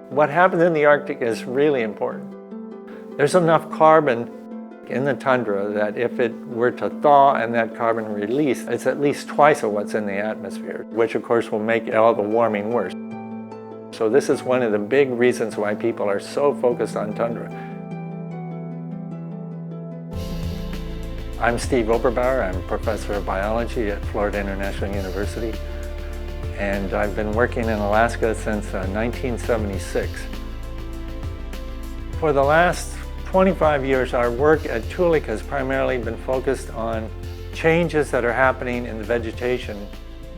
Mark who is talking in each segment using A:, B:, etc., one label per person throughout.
A: What happens in the Arctic is really important. There's enough carbon in the tundra that if it were to thaw and that carbon release, it's at least twice of what's in the atmosphere, which of course will make all the warming worse. So this is one of the big reasons why people are so focused on tundra. I'm Steve Oberbauer. I'm a professor of biology at Florida International University, and I've been working in Alaska since 1976. For the last 25 years, our work at Tundra has primarily been focused on changes that are happening in the vegetation.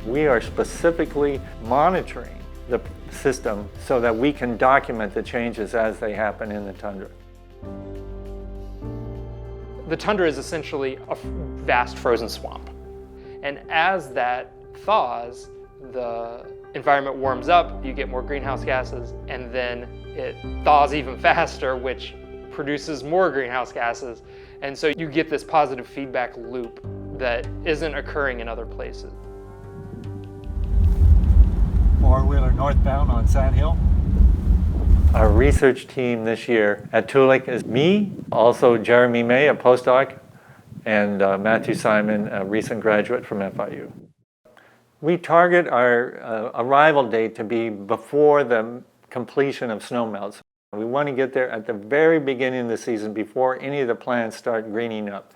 A: We are specifically monitoring the system so that we can document the changes as they happen in the tundra.
B: The tundra is essentially a vast frozen swamp. And as that thaws, the environment warms up, you get more greenhouse gases, and then it thaws even faster, which produces more greenhouse gases. And so you get this positive feedback loop that isn't occurring in other places.
A: Four-wheeler northbound on Sand Hill. Our research team this year at Tundra is me, also Jeremy May, a postdoc, and Matthew Simon, a recent graduate from FIU. We target our arrival date to be before the completion of snowmelts. We want to get there at the very beginning of the season before any of the plants start greening up.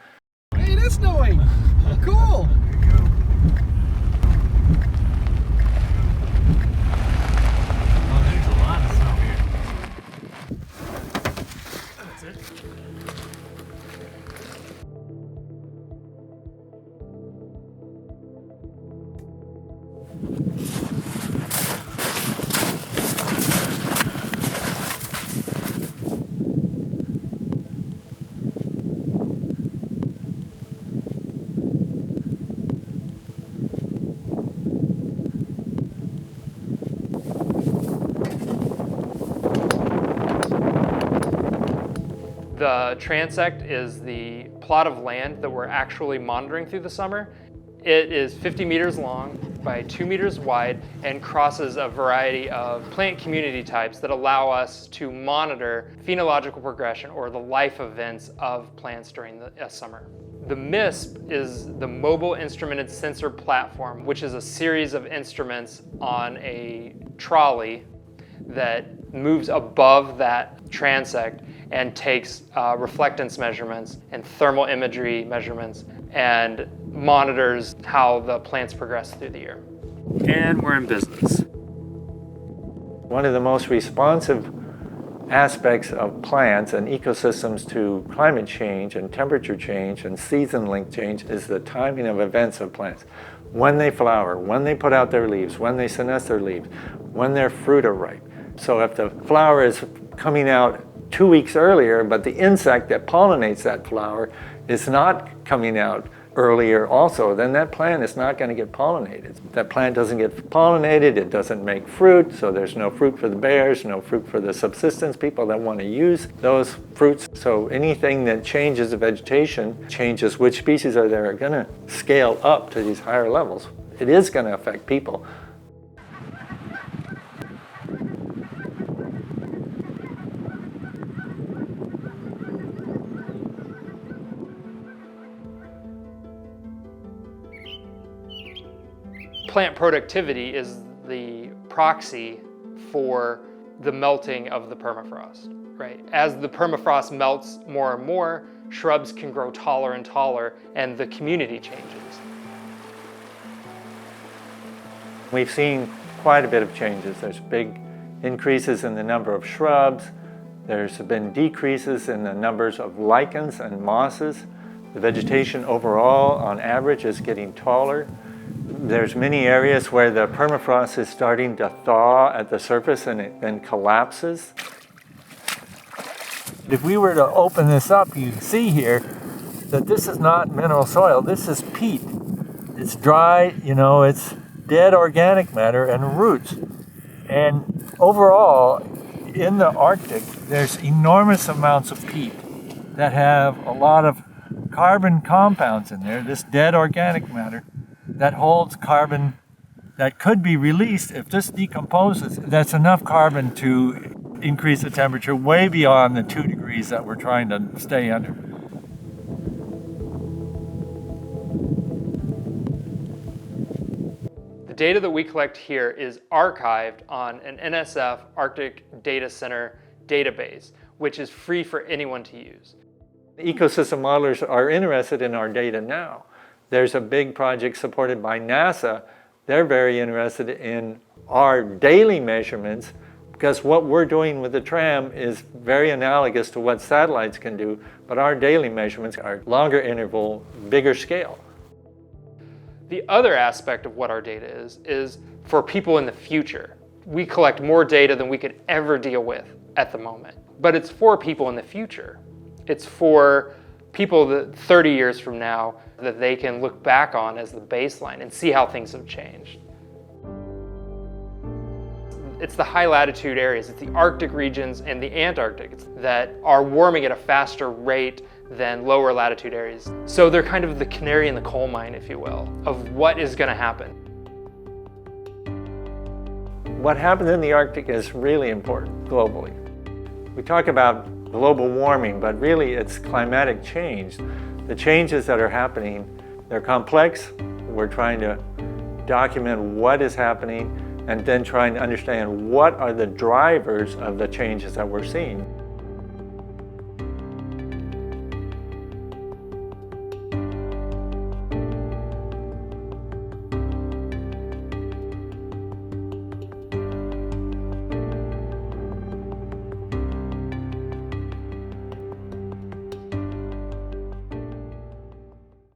C: Hey, it is snowing! Cool!
B: The transect is the plot of land that we're actually monitoring through the summer. It is 50 meters long by 2 meters wide and crosses a variety of plant community types that allow us to monitor phenological progression or the life events of plants during the summer. The MISP is the Mobile Instrumented Sensor Platform, which is a series of instruments on a trolley that moves above that transect and takes reflectance measurements and thermal imagery measurements and monitors how the plants progress through the year.
D: And we're in business.
A: One of the most responsive aspects of plants and ecosystems to climate change and temperature change and season-linked change is the timing of events of plants. When they flower, when they put out their leaves, when they senesce their leaves, when their fruit are ripe. So if the flower is coming out 2 weeks earlier, but the insect that pollinates that flower is not coming out earlier also, then that plant is not going to get pollinated. That plant doesn't get pollinated, it doesn't make fruit, so there's no fruit for the bears, no fruit for the subsistence people that want to use those fruits. So anything that changes the vegetation, changes which species are there, are going to scale up to these higher levels. It is going to affect people.
B: Plant productivity is the proxy for the melting of the permafrost, right? As the permafrost melts more and more, shrubs can grow taller and taller, and the community changes.
A: We've seen quite a bit of changes. There's big increases in the number of shrubs. There's been decreases in the numbers of lichens and mosses. The vegetation overall, on average, is getting taller. There's many areas where the permafrost is starting to thaw at the surface and it then collapses. If we were to open this up, you'd see here that this is not mineral soil, this is peat. It's dry, it's dead organic matter and roots. And overall, in the Arctic, there's enormous amounts of peat that have a lot of carbon compounds in there, this dead organic matter. that holds carbon that could be released if this decomposes. That's enough carbon to increase the temperature way beyond the 2 degrees that we're trying to stay under.
B: The data that we collect here is archived on an NSF Arctic Data Center database, which is free for anyone to use.
A: Ecosystem modelers are interested in our data now. There's a big project supported by NASA. They're very interested in our daily measurements because what we're doing with the tram is very analogous to what satellites can do, but our daily measurements are longer interval, bigger scale.
B: The other aspect of what our data is for people in the future. We collect more data than we could ever deal with at the moment, but it's for people in the future. It's for people that 30 years from now that they can look back on as the baseline and see how things have changed. It's the high latitude areas, it's the Arctic regions and the Antarctic that are warming at a faster rate than lower latitude areas. So they're kind of the canary in the coal mine, if you will, of what is going to happen.
A: What happens in the Arctic is really important globally. We talk about global warming, but really it's climatic change. The changes that are happening, they're complex. We're trying to document what is happening and then trying to understand what are the drivers of the changes that we're seeing.